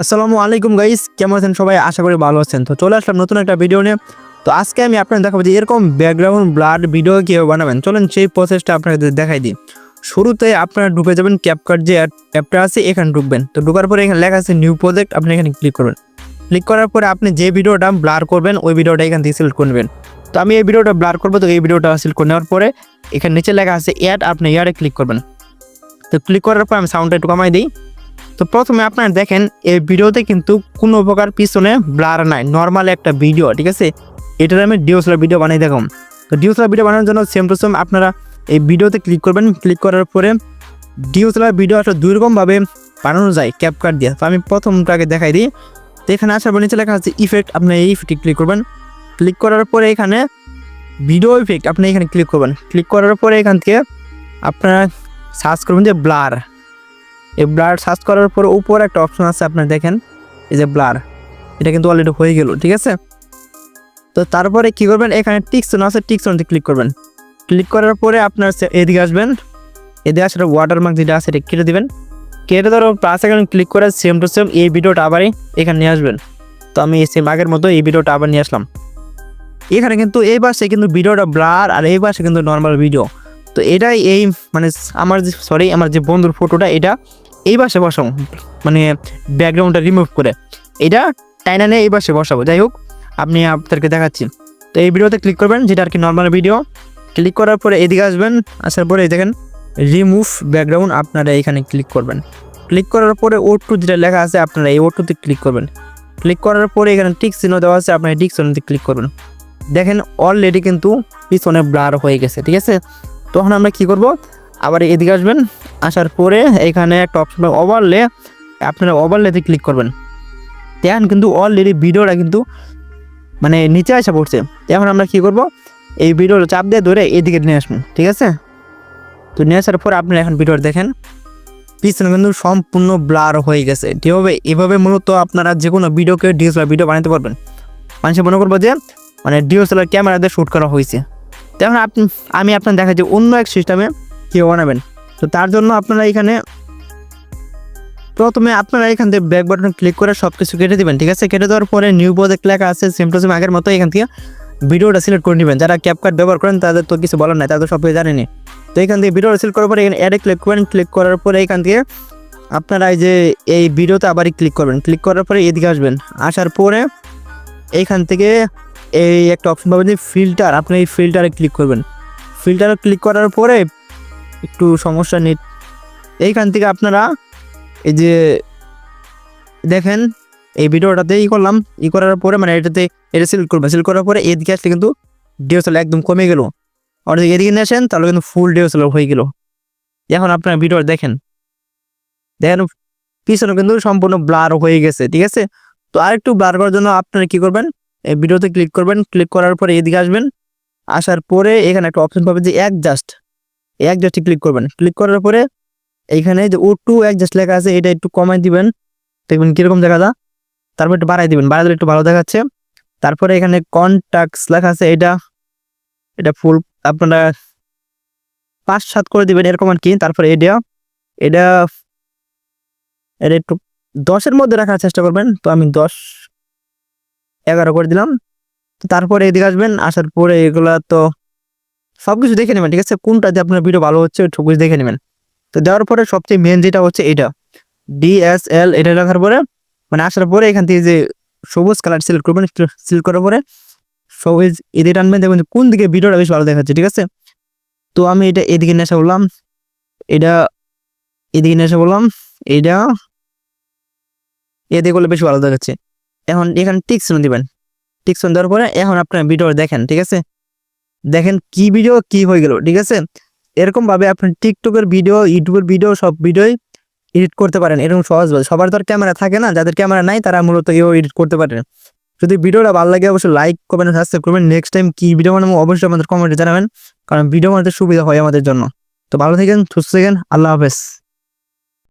আসসালামু আলাইকুম গাইস, কেমন আছেন সবাই? আশা করি ভালো আছেন। তো চলে আসলাম নতুন একটা ভিডিও নিয়ে। তো আজকে আমি আপনাদের দেখাবো যে এরকম ব্যাকগ্রাউন্ড ব্লাড ভিডিও কীভাবে বানাবেন। চলেন সেই প্রসেসটা আপনাদের দেখাই দিই। শুরুতে আপনারা ঢুকে যাবেন ক্যাপকাট যে অ্যাপটা আছে, এখানে ঢুকবেন। তো ঢোকার পরে এখানে লেখা আছে নিউ প্রজেক্ট, আপনি এখানে ক্লিক করবেন। ক্লিক করার পরে আপনি যে ভিডিওটা ব্লার করবেন ওই ভিডিওটা এখান থেকে সিলেক্ট করে নেবেন। তো আমি এই ভিডিওটা ব্লার করবো, তো এই ভিডিওটা সিলেক্ট করে নেওয়ার পরে এখানে নিচে লেখা আছে অ্যাড, আপনি অ্যাডে ক্লিক করবেন। তো ক্লিক করার পর আমি সাউন্ডটা একটু কমাই দিই। তো প্রথমে আপনারা দেখেন এই ভিডিওতে কিন্তু কোনো প্রকার পিছনে ব্লার নাই, নর্মাল একটা ভিডিও, ঠিক আছে। এটার আমি ডিএসএলআর ভিডিও বানিয়ে দেখাম। তো ডিএসএলআর ভিডিও বানানোর জন্য সেম টু সেম আপনারা এই ভিডিওতে ক্লিক করবেন। ক্লিক করার পরে ডিএসএলআর ভিডিও একটা দুই রকমভাবে বানানো যায় ক্যাপকাট দিয়ে। তো আমি প্রথমটাকে দেখাই দিই। তো এখানে আসার পর নিচে লেখা আছে ইফেক্ট, আপনি এই ইফেক্টে ক্লিক করবেন। ক্লিক করার পরে এখানে ভিডিও ইফেক্ট, আপনি এখানে ক্লিক করবেন। ক্লিক করার পরে এখান থেকে আপনারা সার্চ করবেন যে ব্লার। এই ব্লার সার্চ করার পর উপরে একটা অপশন আছে, আপনারা দেখেন এই যে ব্লার, এটা কিন্তু অলরেডি হয়ে গেল, ঠিক আছে। তো তারপরে কি করবেন, এখানে টিকসন আছে, টিকসনতে ক্লিক করবেন। ক্লিক করার পরে আপনার এদিকে আসবেন। এদিকে আসার ওয়াটারমার্ক যেটা আছে এটা কেটে দেবেন। কেটে দেওয়ার প্লাস এখানে ক্লিক করে সেম টু সেম এই ভিডিওটা আবারই এখানে নিয়ে আসবেন। তো আমি সেম আগের মতো এই ভিডিওটা আবার নিয়ে আসলাম। এখানে কিন্তু এই পাশে কিন্তু ভিডিওটা ব্লার আর এই পাশে কিন্তু নর্মাল ভিডিও। তো এটাই এই মানে আমার যে বন্ধুর ফটোটা এটা এই পাশে বসাবো, মানে ব্যাকগ্রাউন্ডটা রিমুভ করে এটা টাইনা নিয়ে এই পাশে বসাবো। যাই হোক, আপনি আপনাদেরকে দেখাচ্ছি। তো এই ভিডিওতে ক্লিক করবেন, যেটা আর কি নর্মাল ভিডিও। ক্লিক করার পরে এদিকে আসবেন। আসার পরে দেখেন রিমুভ ব্যাকগ্রাউন্ড, আপনারা এখানে ক্লিক করবেন। ক্লিক করার পরে O2 যেটা লেখা আছে আপনারা এই O2তে ক্লিক করবেন। ক্লিক করার পরে এখানে টিক চিহ্ন দেওয়া আছে, আপনারা টিক চিহ্নতে ক্লিক করবেন। দেখেন অলরেডি কিন্তু পিছনে ব্লার হয়ে গেছে, ঠিক আছে। তখন আমরা কি করব, আবার এদিকে আসবেন। আসার পরে এখানে একটা অপশন ওভারলে, আপনারা ওভারলেতে ক্লিক করবেন। দেখেন কিন্তু অলরেডি ভিডিওটা কিন্তু মানে নিচে আসা পড়ছে। এখন আমরা কি করব, এই ভিডিওটা চাপ দিয়ে ধরে এদিকে নিয়ে আসবেন, ঠিক আছে। তো নিয়ে আসার পর আপনারা এখন ভিডিওটা দেখেন পিছনে কিন্তু সম্পূর্ণ ব্লার হয়ে গেছে। এভাবে মূলত আপনারা যে কোনো ভিডিওকে ডিএসএলআর ভিডিও বানাতে পারবেন। মানুষ মনে করবো যে মানে ডিএসএলআর ক্যামেরা দিয়ে শ্যুট করা হয়েছে। তখন আমি আপনার দেখা যে অন্য এক সিস্টেমে কেউ বানাবেন। তো তার জন্য আপনারা এখানে প্রথমে আপনারা এখান থেকে ব্যাক বাটন ক্লিক করে সব কিছু কেটে দেবেন, ঠিক আছে। কেটে দেওয়ার পরে নিউ প্রজেক্ট লেখা আছে, সেম টু সেম আগের মতো এখান থেকে ভিডিওটা সিলেক্ট করে নেবেন। যারা ক্যাপকাট ব্যবহার করেন তাদের তো কিছু বলার নাই, তাদের সব কিছু জানেনি। তো এখান থেকে ভিডিওটা সিলেক্ট করার পরে এখানে অ্যাডে ক্লিক করবেন। ক্লিক করার পরে এখান থেকে আপনারা এই যে এই ভিডিওতে আবারই ক্লিক করবেন। ক্লিক করার পরে এদিকে আসবেন। আসার পরে এইখান থেকে এই একটা অপশন পাবেন যে ফিল্টার, আপনি এই ফিল্টারে ক্লিক করবেন। ফিল্টারে ক্লিক করার পরে একটু সমস্যা নেই, এইখান থেকে আপনারা এই যে দেখেন এই ভিডিওটাতে করলাম, করার পরে মানে এটা সিলেক্ট করবেন। সিলেক্ট করার পরে এদিকে আসলে কিন্তু ডিএসএলআর একদম কমে গেল। আর এদিকে নিয়ে আসেন তাহলে কিন্তু ফুল ডিএসএলআর হয়ে গেল। এখন আপনার ভিডিওটা দেখেন পিছনে কিন্তু সম্পূর্ণ ব্লার হয়ে গেছে, ঠিক আছে। তো আরেকটু ব্লার করার জন্য আপনারা কি করবেন, এই ভিডিওতে ক্লিক করবেন। ক্লিক করার পরে এদিকে আসবেন। আসার পরে এখানে একটা অপশন পাবেন যে অ্যাডজাস্টে ক্লিক করবেন। ক্লিক করার পরে এইখানে যে O2 অ্যাডজাস্ট লেখা আছে এটা একটু কমাই দিবেন, দেখবেন কিরকম দেখা যায়। তারপর একটু বাড়াই দিবেন, বাড়াই দিলে একটু ভালো দেখাচ্ছে। তারপরে এখানে কন্টাক্টস লেখা আছে, এটা ফুল আপনারা 5-7 করে দিবেন এরকম আর কি। তারপরে এটা একটু 10-এর মধ্যে রাখার চেষ্টা করবেন। তো আমি 10-11 করে দিলাম। তো তারপরে এদিকে আসবেন। আসার পরে এগুলা তো সব কিছু দেখে নেবেন, ঠিক আছে। কোনটাতে আপনার ভিডিও ভালো হচ্ছে সব কিছু দেখে নেবেন। তো দেওয়ার পরে সবচেয়ে মেন যেটা হচ্ছে এটা DSL, এটা রাখার পরে মানে আসার পরে এখান থেকে যে সবুজ কালার সিলেক্ট করবেন। সিলেক্ট করার পরে সবুজ এদিকে টানবেন, দেখবেন কোন দিকে ভিডিওটা বেশ ভালো দেখাচ্ছে, ঠিক আছে। তো আমি এটা এদিকে নিয়ে আসা বললাম, এটা এদিকে নিয়ে আসা বললাম, এটা এদিকে করলে বেশ ভালো দেখাচ্ছে। এখন এখানে টিকসন দিবেন। টিকসন দেওয়ার পরে এখন আপনার ভিডিও দেখেন, ঠিক আছে। দেখেন কি ভিডিও কি হয়ে গেল, ঠিক আছে। এরকম ভাবে আপনি টিকটকের ভিডিও, ইউটিউবের ভিডিও সব ভিডিওই এডিট করতে পারেন এরকম সহজভাবে। সবার তো আর ক্যামেরা থাকে না, যাদের ক্যামেরা নাই তারা মূলত এডিট করতে পারেন। যদি ভিডিওটা ভালো লাগে অবশ্যই লাইক করবেন, সাবস্ক্রাইব করবেন। নেক্সট টাইম কি ভিডিও বানাবো অবশ্যই আমাদের কমেন্টে জানাবেন, কারণ ভিডিও বানাতে সুবিধা হয় আমাদের জন্য। তো ভালো থাকেন, সুস্থ থাকেন, আল্লাহ হাফেজ।